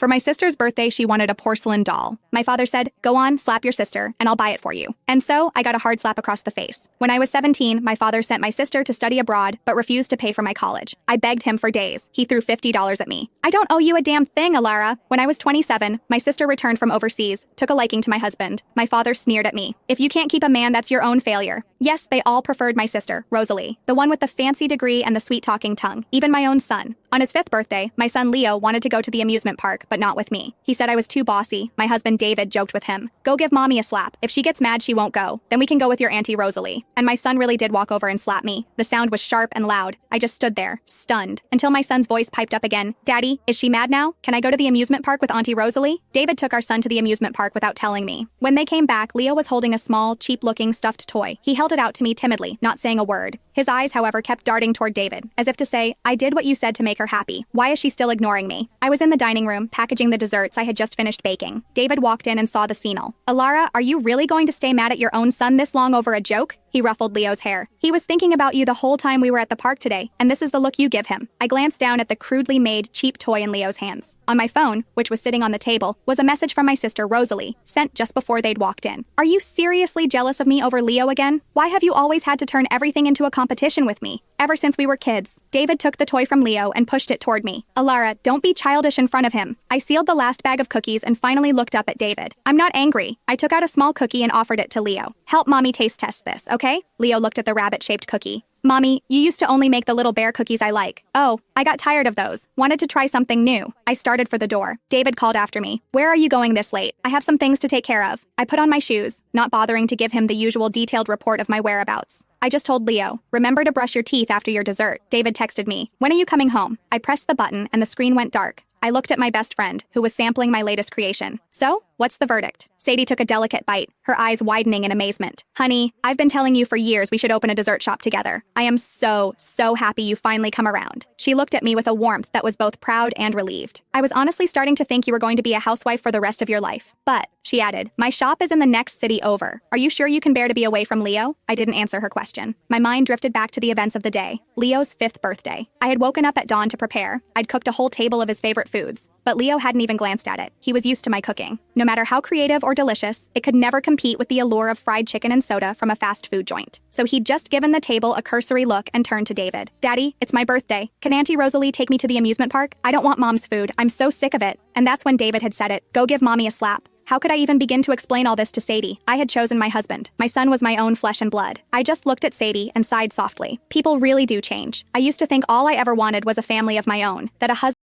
For my sister's birthday, she wanted a porcelain doll. My father said, "Go on, slap your sister, and I'll buy it for you." And so, I got a hard slap across the face. When I was 17, my father sent my sister to study abroad, but refused to pay for my college. I begged him for days. He threw $50 at me. "I don't owe you a damn thing, Alara." When I was 27, my sister returned from overseas, took a liking to my husband. My father sneered at me. "If you can't keep a man, that's your own failure." Yes, they all preferred my sister, Rosalie, the one with the fancy degree and the sweet-talking tongue, even my own son. On his 5th birthday, my son Leo wanted to go to the amusement park, but not with me. He said I was too bossy. My husband David joked with him, "Go give mommy a slap. If she gets mad, she won't go. Then we can go with your auntie Rosalie." And my son really did walk over and slap me. The sound was sharp and loud. I just stood there, stunned, until my son's voice piped up again. "Daddy, is she mad now? Can I go to the amusement park with Auntie Rosalie?" David took our son to the amusement park without telling me. When they came back, Leo was holding a small, cheap-looking stuffed toy. He held it out to me timidly, not saying a word. His eyes, however, kept darting toward David, as if to say, "I did what you said to make her happy. Why is she still ignoring me?" I was in the dining room, packaging the desserts I had just finished baking. David walked in and saw the scene. "Alara, are you really going to stay mad at your own son this long over a joke?" He ruffled Leo's hair. "He was thinking about you the whole time we were at the park today, and this is the look you give him." I glanced down at the crudely made, cheap toy in Leo's hands. On my phone, which was sitting on the table, was a message from my sister Rosalie, sent just before they'd walked in. "Are you seriously jealous of me over Leo again? Why have you always had to turn everything into a competition with me? Ever since we were kids." David took the toy from Leo and pushed it toward me. "Alara, don't be childish in front of him." I sealed the last bag of cookies and finally looked up at David. "I'm not angry." I took out a small cookie and offered it to Leo. "Help mommy taste test this, okay?" Leo looked at the rabbit-shaped cookie. "Mommy, you used to only make the little bear cookies I like." "Oh, I got tired of those. Wanted to try something new." I started for the door. David called after me. "Where are you going this late? I have some things to take care of." I put on my shoes, not bothering to give him the usual detailed report of my whereabouts. I just told Leo, "Remember to brush your teeth after your dessert." David texted me, "When are you coming home?" I pressed the button and the screen went dark. I looked at my best friend, who was sampling my latest creation. "So, what's the verdict?" Sadie took a delicate bite, her eyes widening in amazement. "Honey, I've been telling you for years we should open a dessert shop together. I am so happy you finally come around." She looked at me with a warmth that was both proud and relieved. "I was honestly starting to think you were going to be a housewife for the rest of your life. But," she added, "my shop is in the next city over. Are you sure you can bear to be away from Leo?" I didn't answer her question. My mind drifted back to the events of the day, Leo's 5th birthday. I had woken up at dawn to prepare. I'd cooked a whole table of his favorite foods. But Leo hadn't even glanced at it. He was used to my cooking. No matter how creative or delicious, it could never compete with the allure of fried chicken and soda from a fast food joint. So he'd just given the table a cursory look and turned to David. "Daddy, it's my birthday. Can Auntie Rosalie take me to the amusement park? I don't want Mom's food. I'm so sick of it." And that's when David had said it. "Go give Mommy a slap." How could I even begin to explain all this to Sadie? I had chosen my husband. My son was my own flesh and blood. I just looked at Sadie and sighed softly. People really do change. I used to think all I ever wanted was a family of my own, that a husband